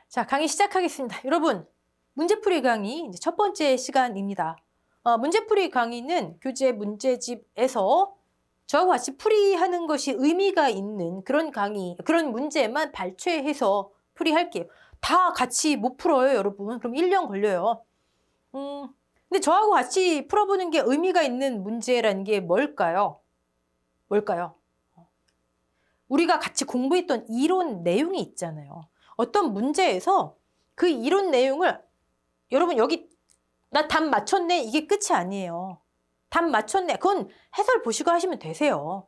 자, 강의 시작하겠습니다. 여러분, 문제풀이 강의 이제 첫 번째 시간입니다. 문제풀이 강의는 교재 문제집에서 저와 같이 풀이하는 것이 의미가 있는 그런 강의, 그런 문제만 발췌해서 풀이할게요. 다 같이 못 풀어요, 여러분. 그럼 1년 걸려요. 근데 저하고 같이 풀어보는 게 의미가 있는 문제라는 게 뭘까요? 뭘까요? 우리가 같이 공부했던 이론 내용이 있잖아요. 어떤 문제에서 그 이론 내용을 여러분 여기 나 답 맞췄네 이게 끝이 아니에요. 답 맞췄네 그건 해설 보시고 하시면 되세요.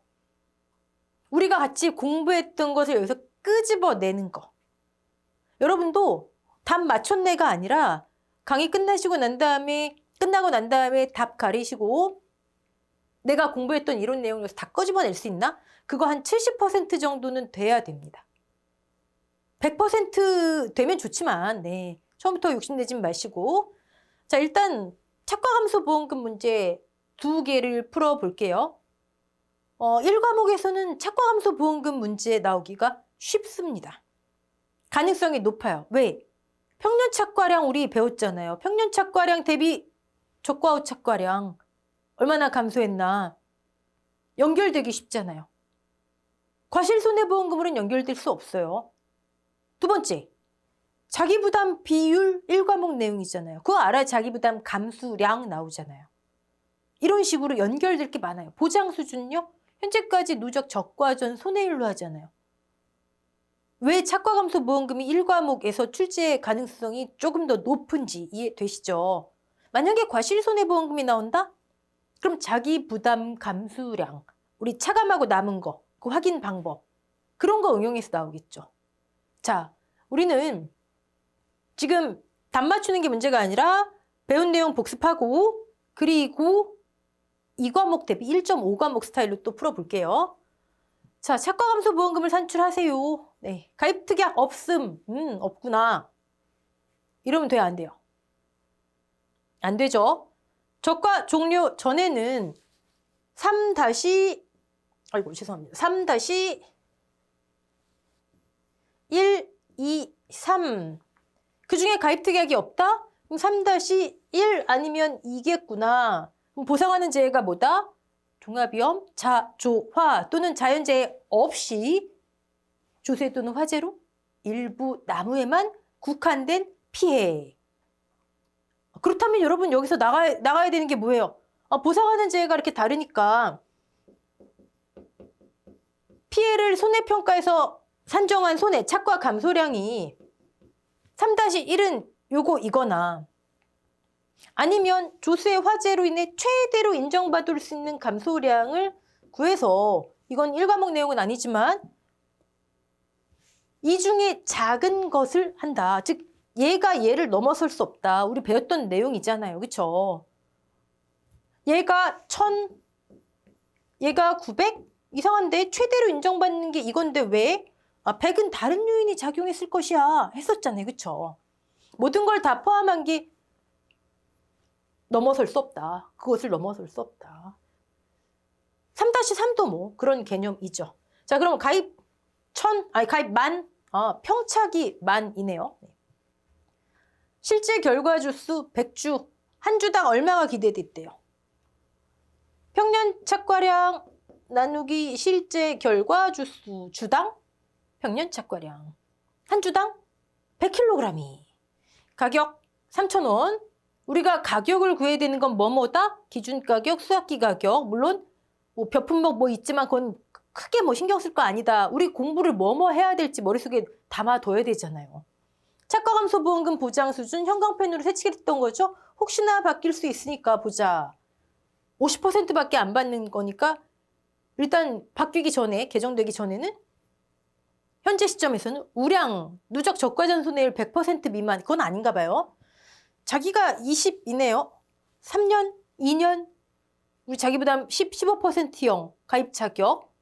우리가 같이 공부했던 것을 여기서 끄집어내는 거. 여러분도 답 맞췄네가 아니라 강의 끝나고 난 다음에 답 가리시고 내가 공부했던 이론 내용을 여기서 다 끄집어낼 수 있나? 그거 한 70% 정도는 돼야 됩니다. 100% 되면 좋지만 네, 처음부터 욕심내지 마시고 자 일단 착과함수 보험금 문제 2개를 풀어볼게요. 1과목에서는 착과함수 보험금 문제 나오기가 쉽습니다. 가능성이 높아요. 왜? 평년 착과량 우리 배웠잖아요. 평년 착과량 대비 적과 후 착과량 얼마나 감소했나 연결되기 쉽잖아요. 과실손해보험금으로는 연결될 수 없어요. 두 번째, 자기부담 비율 1과목 내용이잖아요. 그거 알아야 자기부담 감수량 나오잖아요. 이런 식으로 연결될 게 많아요. 보장 수준요? 현재까지 누적 적과전 손해율로 하잖아요. 왜 착과감소보험금이 1과목에서 출제 가능성이 조금 더 높은지 이해되시죠? 만약에 과실손해보험금이 나온다? 그럼 자기부담 감수량, 우리 차감하고 남은 거, 그 확인 방법 그런 거 응용해서 나오겠죠. 자, 우리는 지금 답 맞추는 게 문제가 아니라 배운 내용 복습하고 그리고 2과목 대비 1.5과목 스타일로 또 풀어볼게요. 자, 착과감소보험금을 산출하세요. 네, 가입특약 없음. 없구나. 이러면 돼요, 안 돼요? 안 되죠. 적과 종료 전에는 3-1, 2, 3. 그 중에 가입특약이 없다? 그럼 3-1 아니면 2겠구나. 그럼 보상하는 재해가 뭐다? 종합위험, 자조화 또는 자연재해 없이 조세 또는 화재로 일부 나무에만 국한된 피해. 그렇다면 여러분 여기서 나가야 되는 게 뭐예요? 보상하는 재해가 이렇게 다르니까 피해를 손해평가에서 산정한 손해, 착과 감소량이 3-1은 이거나 아니면 조세 화재로 인해 최대로 인정받을 수 있는 감소량을 구해서 이건 1과목 내용은 아니지만 이 중에 작은 것을 한다. 즉 얘가 얘를 넘어설 수 없다. 우리 배웠던 내용이잖아요. 그렇죠? 얘가 1000, 얘가 900? 이상한데 최대로 인정받는 게 이건데 왜? 100은 다른 요인이 작용했을 것이야. 했었잖아요. 그렇죠? 모든 걸 다 포함한 게 넘어설 수 없다. 그것을 넘어설 수 없다. 3-3도 뭐 그런 개념이죠. 자, 그럼 가입 만, 평착이 만이네요. 실제 결과 주수 100주, 한 주당 얼마가 기대됐대요? 평년 착과량 나누기 실제 결과 주수, 주당 평년 착과량. 한 주당 100kg이. 가격 3,000원. 우리가 가격을 구해야 되는 건 뭐뭐다? 기준가격, 수학기 가격. 물론 뭐 벼품목 뭐 있지만 그건 크게 뭐 신경 쓸 거 아니다. 우리 공부를 뭐뭐 해야 될지 머릿속에 담아둬야 되잖아요. 착과감소보험금 보장 수준 형광펜으로 세치겠던 거죠. 혹시나 바뀔 수 있으니까 보자. 50%밖에 안 받는 거니까 일단 바뀌기 전에, 개정되기 전에는 현재 시점에서는 우량, 누적 적과전 손해율 100% 미만, 그건 아닌가 봐요. 자기가 20이네요. 3년, 2년, 우리 자기부담 15%형 가입 자격,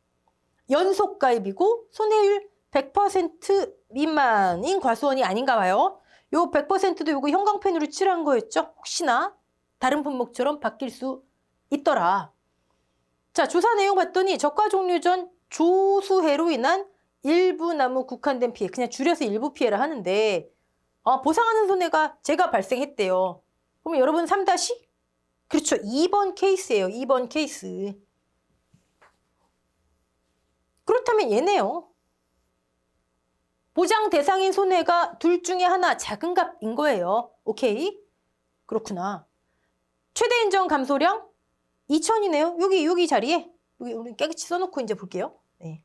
연속 가입이고 손해율 100% 미만인 과수원이 아닌가 봐요. 요 100%도 요거 형광펜으로 칠한 거였죠. 혹시나 다른 품목처럼 바뀔 수 있더라. 자, 조사 내용 봤더니 적과 종료 전 조수해로 인한 일부 나무 국한된 피해, 그냥 줄여서 일부 피해를 하는데 보상하는 손해가 제가 발생했대요. 그러면 여러분 3 다시? 그렇죠. 2번 케이스예요. 2번 케이스. 그렇다면 얘네요. 보장 대상인 손해가 둘 중에 하나 작은 값인 거예요. 오케이? 그렇구나. 최대 인정 감소량 2,000이네요. 여기 자리에. 여기 우리 깨끗이 써놓고 이제 볼게요. 네.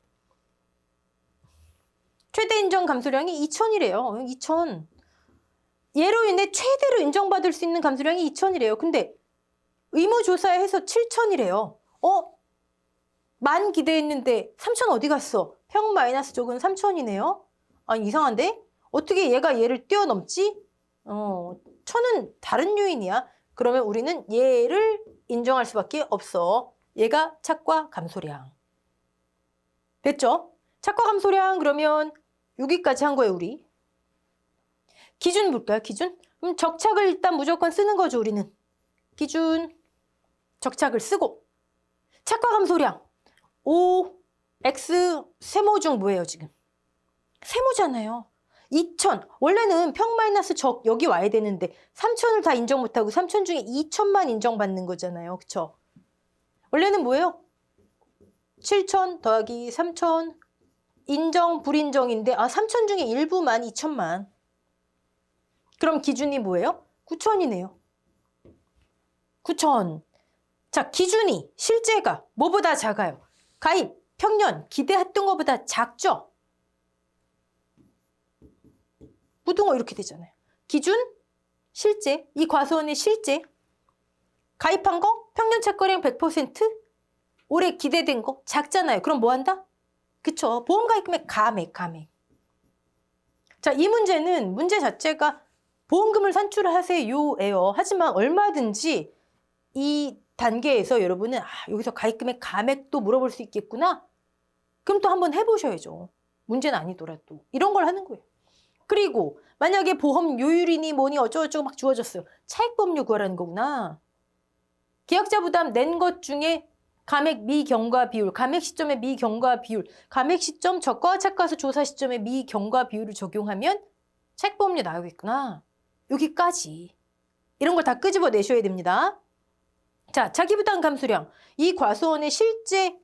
최대 인정 감소량이 2,000이래요. 2,000. 얘로 인해 최대로 인정받을 수 있는 감소량이 2,000이래요. 근데 의무조사에 해서 7,000이래요. 만 기대했는데 3,000 어디 갔어? 평 마이너스 적은 3,000이네요. 아니 이상한데? 어떻게 얘가 얘를 뛰어넘지? 1,000은 다른 요인이야. 그러면 우리는 얘를 인정할 수밖에 없어. 얘가 착과 감소량. 됐죠? 착과 감소량 그러면 여기까지 한 거예요, 우리. 기준 볼까요, 기준? 그럼 적착을 일단 무조건 쓰는 거죠, 우리는. 기준, 적착을 쓰고. 착과 감소량. O, X, 세모 중 뭐예요, 지금? 세모잖아요. 2,000. 원래는 평 마이너스 적 여기 와야 되는데 3,000을 다 인정 못하고 3,000 중에 2,000만 인정받는 거잖아요. 그쵸? 원래는 뭐예요? 7,000 더하기 3,000 인정, 불인정인데 3,000 중에 일부만 2,000만. 그럼 기준이 뭐예요? 9,000이네요. 9,000. 자, 기준이 실제가 뭐보다 작아요? 가입, 평년, 기대했던 것보다 작죠? 무등호 이렇게 되잖아요. 기준, 실제, 이 과수원의 실제. 가입한 거, 평년 착거래량 100%, 올해 기대된 거 작잖아요. 그럼 뭐 한다? 그쵸. 보험 가입금액 감액. 자, 이 문제는 문제 자체가 보험금을 산출하세요예요. 하지만 얼마든지 이 단계에서 여러분은 여기서 가입금액 감액도 물어볼 수 있겠구나. 그럼 또 한번 해보셔야죠. 문제는 아니더라도. 이런 걸 하는 거예요. 그리고 만약에 보험 요율이니 뭐니 어쩌고저쩌고 막 주어졌어요. 차익보험료 구하라는 거구나. 계약자 부담 낸 것 중에 감액 미경과 비율, 감액 시점의 미경과 비율, 감액 시점 적과 착과수 조사 시점의 미경과 비율을 적용하면 차익보험료 나오겠구나. 여기까지. 이런 걸 다 끄집어 내셔야 됩니다. 자, 자기부담 감소량. 이 과수원의 실제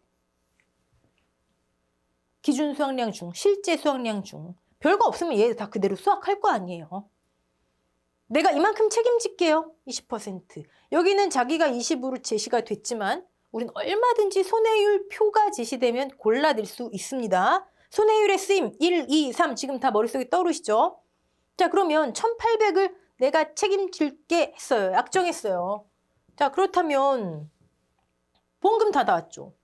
기준 수확량 중, 실제 수확량 중. 별거 없으면 얘 다 그대로 수확할 거 아니에요. 내가 이만큼 책임질게요. 20%. 여기는 자기가 20으로 제시가 됐지만 우린 얼마든지 손해율 표가 제시되면 골라낼 수 있습니다. 손해율의 쓰임 1, 2, 3 지금 다 머릿속에 떠오르시죠? 자, 그러면 1,800을 내가 책임질게 했어요. 약정했어요. 자, 그렇다면 보험금 다 나왔죠.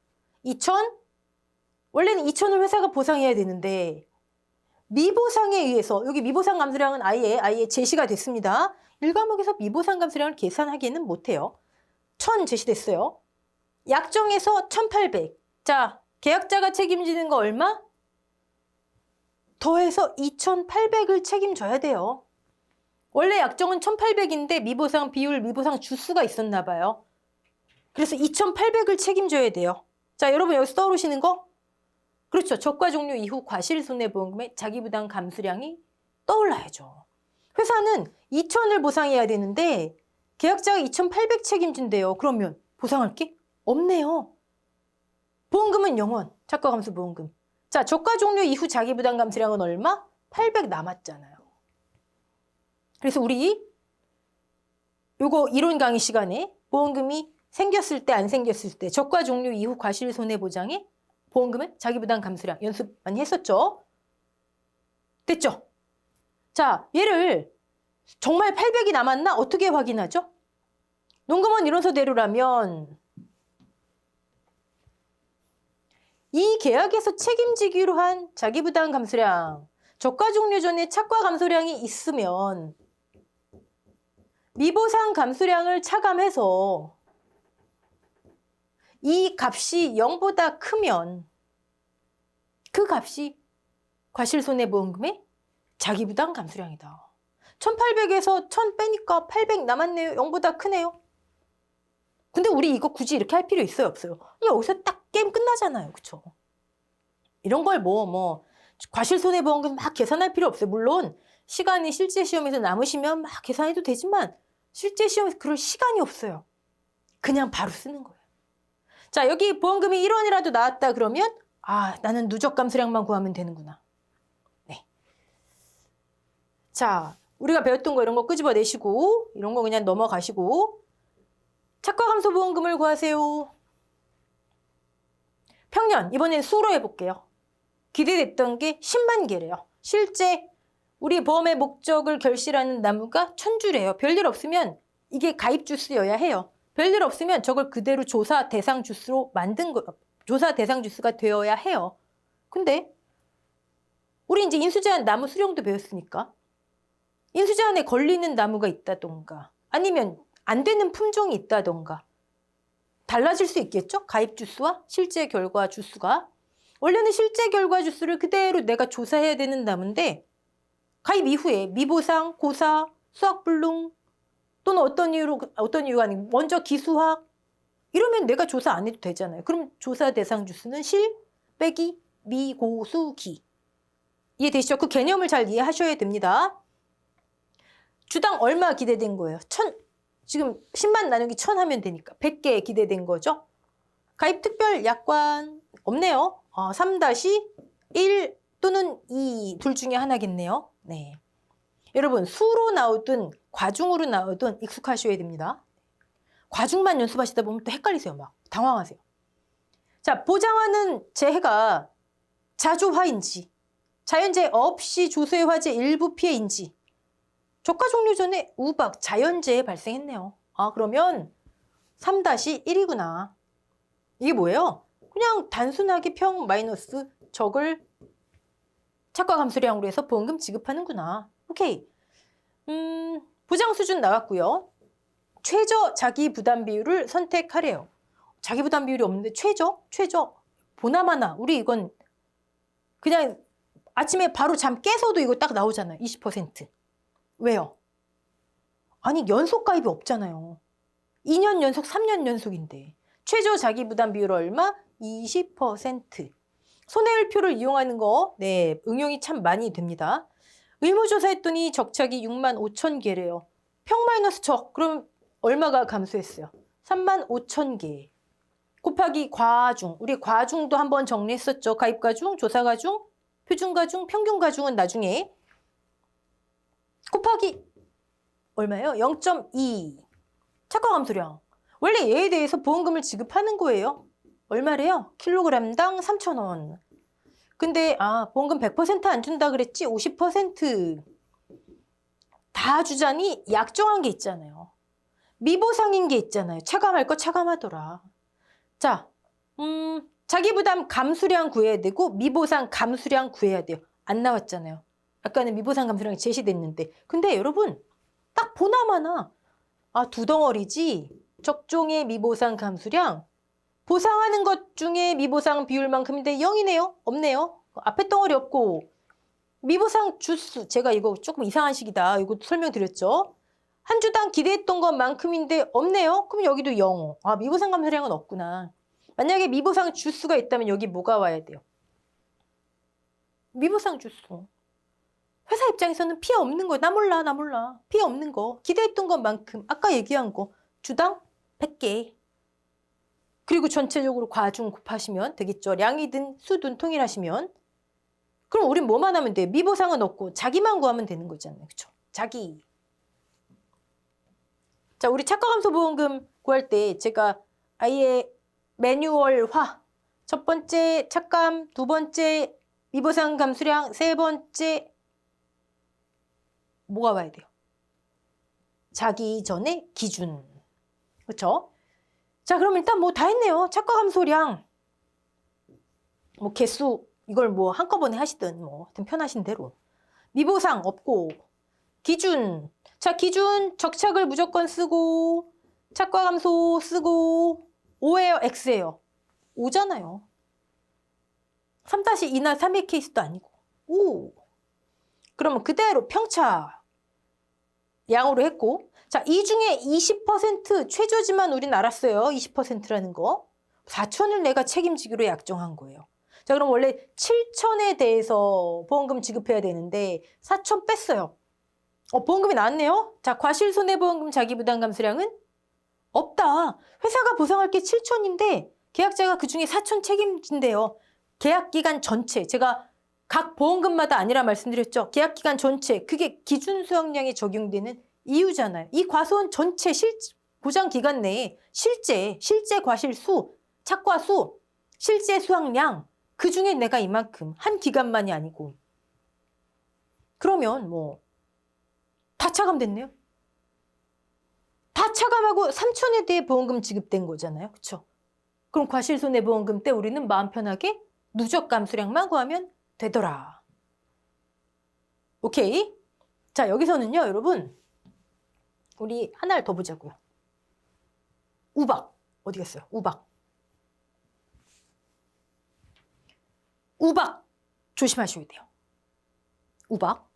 2,000? 원래는 2,000을 회사가 보상해야 되는데 미보상에 의해서 여기 미보상 감소량은 아예 제시가 됐습니다. 1과목에서 미보상 감소량을 계산하기는 못해요. 1,000 제시됐어요. 약정에서 1,800. 자, 계약자가 책임지는 거 얼마? 더해서 2,800을 책임져야 돼요. 원래 약정은 1,800인데 미보상 비율, 미보상 주수가 있었나 봐요. 그래서 2,800을 책임져야 돼요. 자, 여러분 여기서 떠오르시는 거? 그렇죠. 적과 종료 이후 과실손해보험금의 자기부담 감소량이 떠올라야죠. 회사는 2,000을 보상해야 되는데 계약자가 2,800 책임진대요. 그러면 보상할 게 없네요. 보험금은 0원. 착과 감소 보험금. 자, 적과 종료 이후 자기부담 감소량은 얼마? 800 남았잖아요. 그래서 우리 요거 이론 강의 시간에 보험금이 생겼을 때 안 생겼을 때 적과 종료 이후 과실손해보장에 보험금은 자기부담 감소량 연습 많이 했었죠? 됐죠? 자, 얘를 정말 800이 남았나? 어떻게 확인하죠? 농금원 이론서대로라면 이 계약에서 책임지기로 한 자기부담 감소량, 적과 종료 전에 착과 감소량이 있으면 미보상 감소량을 차감해서 이 값이 0보다 크면 그 값이 과실손해보험금의 자기부담 감소량이다. 1,800에서 1,000 빼니까 800 남았네요. 0보다 크네요. 근데 우리 이거 굳이 이렇게 할 필요 있어요? 없어요? 여기서 딱 게임 끝나잖아요. 그쵸? 이런 걸 과실손해보험금 막 계산할 필요 없어요. 물론 시간이 실제 시험에서 남으시면 막 계산해도 되지만 실제 시험에서 그럴 시간이 없어요. 그냥 바로 쓰는 거예요. 자, 여기 보험금이 1원이라도 나왔다 그러면 나는 누적 감소량만 구하면 되는구나. 네. 자, 우리가 배웠던 거 이런 거 끄집어내시고 이런 거 그냥 넘어가시고 차과 감소 보험금을 구하세요. 평년, 이번엔 수로 해볼게요. 기대됐던 게 10만 개래요. 실제 우리 보험의 목적을 결실하는 나무가 1000주래요. 별일 없으면 이게 가입 주스여야 해요. 별일 없으면 저걸 그대로 조사 대상 주스로 만든 거, 조사 대상 주스가 되어야 해요. 근데 우리 이제 인수제한 나무 수령도 배웠으니까 인수제한에 걸리는 나무가 있다던가 아니면 안 되는 품종이 있다던가 달라질 수 있겠죠? 가입 주스와 실제 결과 주스가. 원래는 실제 결과 주스를 그대로 내가 조사해야 되는 나무인데 가입 이후에 미보상, 고사, 수학불능 또는 어떤 이유가 아니고 먼저 기수학 이러면 내가 조사 안 해도 되잖아요. 그럼 조사 대상 주스는 실 빼기 미고수기. 이해되시죠? 그 개념을 잘 이해하셔야 됩니다. 주당 얼마 기대된 거예요? 1000, 지금 10만 나누기 1000 하면 되니까 100개 기대된 거죠. 가입 특별 약관 없네요. 3-1 또는 2 둘 중에 하나겠네요. 네. 여러분 수로 나오든 과중으로 나오든 익숙하셔야 됩니다. 과중만 연습하시다 보면 또 헷갈리세요. 막 당황하세요. 자, 보장하는 재해가 자조화인지 자연재해 없이 조소의 화재 일부 피해인지 저가 종료 전에 우박 자연재해 발생했네요. 그러면 3-1이구나. 이게 뭐예요? 그냥 단순하게 평 마이너스 적을 차과 감소량으로 해서 보험금 지급하는구나. 오케이. 보장 수준 나왔고요. 최저 자기 부담 비율을 선택하래요. 자기 부담 비율이 없는데 최저? 보나마나 우리 이건 그냥 아침에 바로 잠 깨서도 이거 딱 나오잖아요. 20%. 왜요? 아니 연속 가입이 없잖아요. 2년 연속, 3년 연속인데 최저 자기 부담 비율 얼마? 20%. 손해율표를 이용하는 거 응용이 참 많이 됩니다. 의무조사했더니 적착이 6만 5천 개래요. 평 마이너스 적, 그럼 얼마가 감소했어요? 3만 5천 개. 곱하기 과중. 우리 과중도 한번 정리했었죠. 가입과중, 조사과중, 표준과중, 평균과중은 나중에. 곱하기 얼마예요? 0.2. 차과 감소량. 원래 얘에 대해서 보험금을 지급하는 거예요. 얼마래요? 킬로그램당 3,000원. 근데 보험금 100% 안 준다 그랬지? 50%. 다 주자니 약정한 게 있잖아요. 미보상인 게 있잖아요. 차감할 거 차감하더라. 자, 자기 부담 감수량 구해야 되고 미보상 감수량 구해야 돼요. 안 나왔잖아요. 아까는 미보상 감수량이 제시됐는데. 근데 여러분 딱 보나마나 두 덩어리지 적종의 미보상 감수량 보상하는 것 중에 미보상 비율만큼인데 0이네요. 없네요. 앞에 덩어리 없고 미보상 주수 제가 이거 조금 이상한 식이다. 이거 설명드렸죠. 한 주당 기대했던 것만큼인데 없네요. 그럼 여기도 0. 미보상 감소량은 없구나. 만약에 미보상 주수가 있다면 여기 뭐가 와야 돼요? 미보상 주수. 회사 입장에서는 피해 없는 거야. 나 몰라. 피해 없는 거. 기대했던 것만큼. 아까 얘기한 거. 주당 100개. 그리고 전체적으로 과중 곱하시면 되겠죠. 량이든 수든 통일하시면. 그럼 우린 뭐만 하면 돼? 미보상은 없고 자기만 구하면 되는 거잖아요. 그렇죠? 자기. 자, 우리 차과감소보험금 구할 때 제가 아예 매뉴얼화. 첫 번째 차감, 두 번째 미보상 감수량, 세 번째 뭐가 와야 돼요? 자기 전에 기준. 그렇죠? 자, 그럼 일단 뭐 다 했네요. 차과 감소량, 뭐 개수 이걸 뭐 한꺼번에 하시든 뭐 하여튼 편하신 대로. 미보상 없고 기준. 자, 기준 적착을 무조건 쓰고 차과 감소 쓰고 5예요, X예요. 5잖아요. 3-2나 3의 케이스도 아니고 5. 그러면 그대로 평차 양으로 했고, 자, 이 중에 20% 최저지만 우린 알았어요. 20%라는 거. 4천을 내가 책임지기로 약정한 거예요. 자, 그럼 원래 7천에 대해서 보험금 지급해야 되는데 4천 뺐어요. 보험금이 나왔네요. 자, 과실손해보험금 자기부담 감수량은 없다. 회사가 보상할 게 7천인데 계약자가 그중에 4천 책임진대요. 계약기간 전체, 제가 각 보험금마다 아니라 말씀드렸죠. 계약기간 전체, 그게 기준 수확량에 적용되는 이유잖아요. 이 과수원 전체 보장 기간 내에 실제 과실수, 착과수, 실제 수확량, 그중에 내가 이만큼 한 기간만이 아니고 그러면 뭐 다 차감됐네요. 다 차감하고 3천에 대해 보험금 지급된 거잖아요. 그렇죠? 그럼 과실손해보험금 때 우리는 마음 편하게 누적 감수량만 구하면 되더라. 오케이? 자, 여기서는요, 여러분, 우리 하나를 더 보자고요. 우박. 어디 갔어요? 우박. 우박 조심하셔야 돼요. 우박.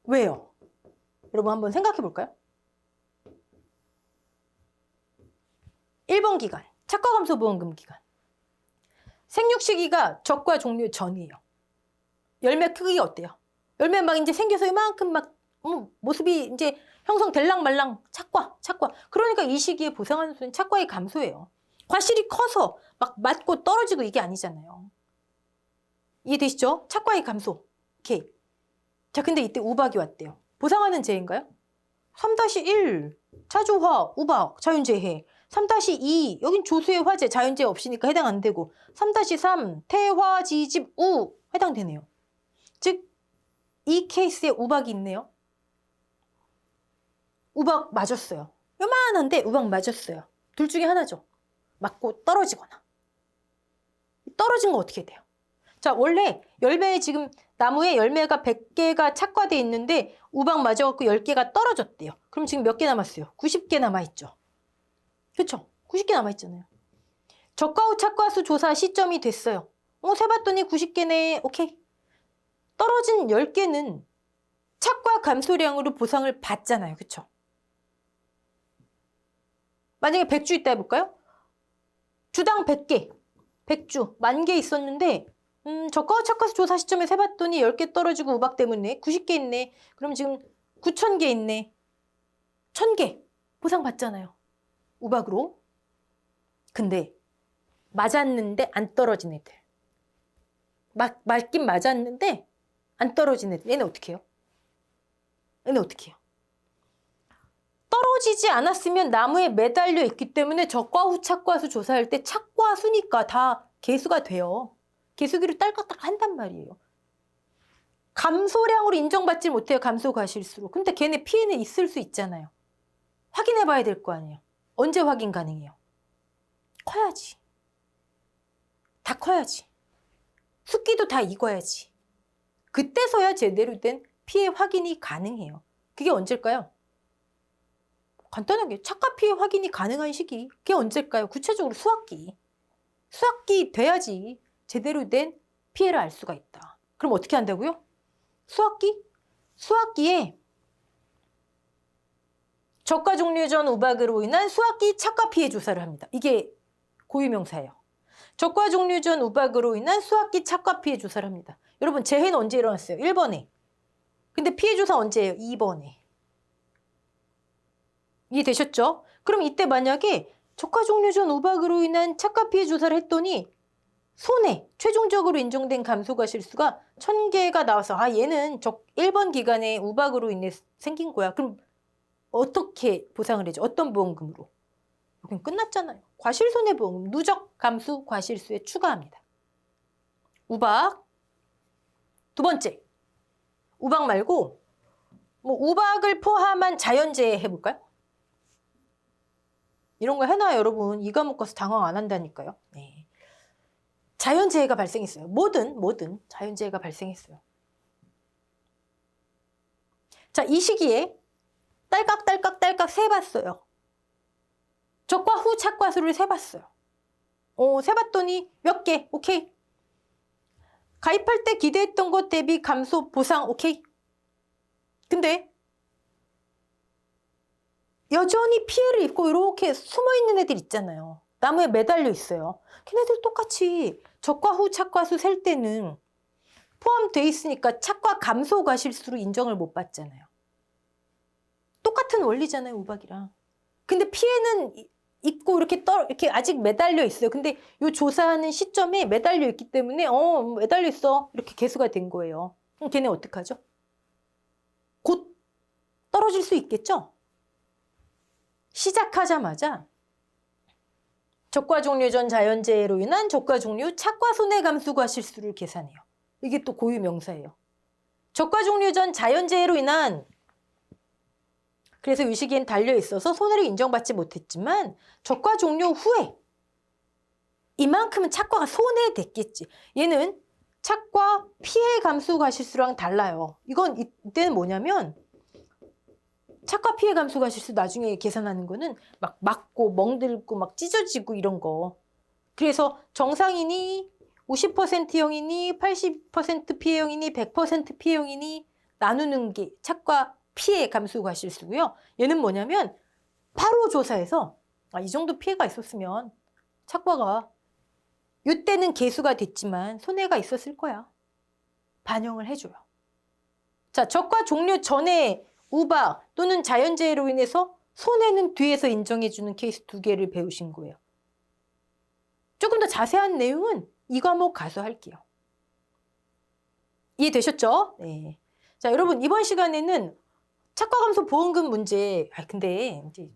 왜요? 여러분 한번 생각해 볼까요? 1번 기간, 착과감소보험금 기간. 생육 시기가 적과 종료 전이에요. 열매 크기가 어때요? 열매 막 이제 생겨서 이만큼 막 모습이 이제 형성될랑 말랑 착과. 그러니까 이 시기에 보상하는 수는 착과의 감소예요. 과실이 커서 막 맞고 떨어지고 이게 아니잖아요. 이해되시죠? 착과의 감소. 오케이. 자, 근데 이때 우박이 왔대요. 보상하는 재인가요? 3-1 차조화, 우박, 자연재해. 3-2 여긴 조수의 화재, 자연재해 없으니까 해당 안 되고 3-3 태화, 지집, 우 해당되네요. 즉, 이 케이스에 우박이 있네요. 우박 맞았어요. 요만한데 우박 맞았어요. 둘 중에 하나죠. 맞고 떨어지거나. 떨어진 거 어떻게 돼요? 자, 원래 열매에 지금 나무에 열매가 100개가 착과돼 있는데 우박 맞아갖고 10개가 떨어졌대요. 그럼 지금 몇 개 남았어요? 90개 남아있죠. 그렇죠? 90개 남아있잖아요. 적과 후 착과수 조사 시점이 됐어요. 세봤더니 90개네. 오케이. 떨어진 10개는 착과 감소량으로 보상을 받잖아요. 그렇죠? 만약에 100주 있다 해볼까요? 주당 100개. 100주. 10,000개 있었는데 저가 착과수 조사 시점에 세봤더니 10개 떨어지고 우박 때문에 90개 있네. 그럼 지금 9,000개 있네. 1,000개 보상 받잖아요. 우박으로. 근데 맞았는데 안 떨어진 애들. 맞긴 맞았는데 안 떨어진 애들. 얘는 어떻게 해요? 떨어지지 않았으면 나무에 매달려 있기 때문에 적과 후 착과수 조사할 때 착과수니까 다 개수가 돼요. 개수기로 딸깍딸깍 한단 말이에요. 감소량으로 인정받지 못해요. 감소과실수로. 근데 걔네 피해는 있을 수 있잖아요. 확인해 봐야 될 거 아니에요. 언제 확인 가능해요? 커야지. 다 커야지. 숫기도 다 익어야지. 그때서야 제대로 된 피해 확인이 가능해요. 그게 언제일까요? 간단하게 착과 피해 확인이 가능한 시기. 그게 언제일까요? 구체적으로 수학기. 수학기 돼야지 제대로 된 피해를 알 수가 있다. 그럼 어떻게 한다고요? 수학기에 적과 종료 전 우박으로 인한 수학기 착과 피해 조사를 합니다. 이게 고유명사예요. 적과 종료 전 우박으로 인한 수학기 착과 피해 조사를 합니다. 여러분, 재해는 언제 일어났어요? 1번에. 근데 피해 조사 언제예요? 2번에. 이해되셨죠? 그럼 이때 만약에 적과 종료 전 우박으로 인한 착과 피해 조사를 했더니 손해, 최종적으로 인정된 감소과실수가 1,000개가 나와서 얘는 1번 기간에 우박으로 인해 생긴 거야. 그럼 어떻게 보상을 해줘? 어떤 보험금으로? 여긴 끝났잖아요. 과실손해보험금, 누적 감수 과실수에 추가합니다. 우박. 두 번째, 우박 말고 우박을 포함한 자연재해 해볼까요? 이런 거 해놔요, 여러분. 이 과목 가서 당황 안 한다니까요. 네. 자연재해가 발생했어요. 뭐든 자연재해가 발생했어요. 자, 이 시기에 딸깍 세봤어요. 적과 후 착과수를 세봤어요. 세봤더니 몇 개? 오케이. 가입할 때 기대했던 것 대비 감소 보상 오케이. 근데 여전히 피해를 입고 이렇게 숨어있는 애들 있잖아요. 나무에 매달려 있어요. 걔네들 똑같이 적과 후 착과수 셀 때는 포함돼 있으니까 착과 감소 과실수로 인정을 못 받잖아요. 똑같은 원리잖아요, 우박이랑. 근데 피해는 있고 이렇게 아직 매달려 있어요. 근데 이 조사하는 시점에 매달려 있기 때문에 매달려 있어. 이렇게 개수가 된 거예요. 그럼 걔네 어떡하죠? 곧 떨어질 수 있겠죠? 시작하자마자 적과 종류 전 자연재해로 인한 적과 종류 착과 손해 감수 과실수를 계산해요. 이게 또 고유 명사예요. 적과 종류 전 자연재해로 인한, 그래서 이 시기엔 달려 있어서 손해를 인정받지 못했지만 적과 종료 후에 이만큼은 착과가 손해됐겠지. 얘는 착과 피해 감수 과실수랑 달라요. 이건 이때는 뭐냐면 착과 피해 감수 과실수 나중에 계산하는 거는 막 맞고 멍들고 막 찢어지고 이런 거. 그래서 정상이니 50%형이니 80% 피해형이니 100% 피해형이니 나누는 게 착과 피해 감수 과실수고요. 얘는 뭐냐면 바로 조사해서 이 정도 피해가 있었으면 착과가 이때는 개수가 됐지만 손해가 있었을 거야. 반영을 해줘요. 자, 적과 종료 전에 우박 또는 자연재해로 인해서 손해는 뒤에서 인정해주는 케이스 2개를 배우신 거예요. 조금 더 자세한 내용은 이 과목 가서 할게요. 이해되셨죠? 네. 자, 여러분 이번 시간에는 착과 감소 보험금 문제. 근데 이제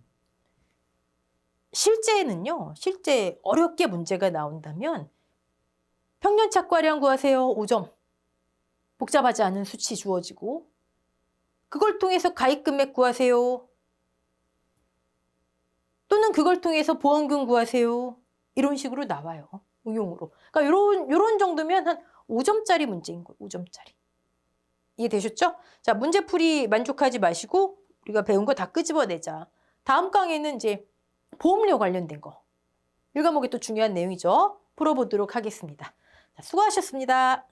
실제는요. 실제 어렵게 문제가 나온다면 평년 착과량 구하세요. 5점. 복잡하지 않은 수치 주어지고 그걸 통해서 가입 금액 구하세요. 또는 그걸 통해서 보험금 구하세요. 이런 식으로 나와요. 응용으로. 그러니까 이런 정도면 한 5점짜리 문제인 거예요. 5점짜리. 이해되셨죠? 자, 문제풀이 만족하지 마시고 우리가 배운 거 다 끄집어내자. 다음 강의는 이제 보험료 관련된 거. 1과목이 또 중요한 내용이죠. 풀어보도록 하겠습니다. 자, 수고하셨습니다.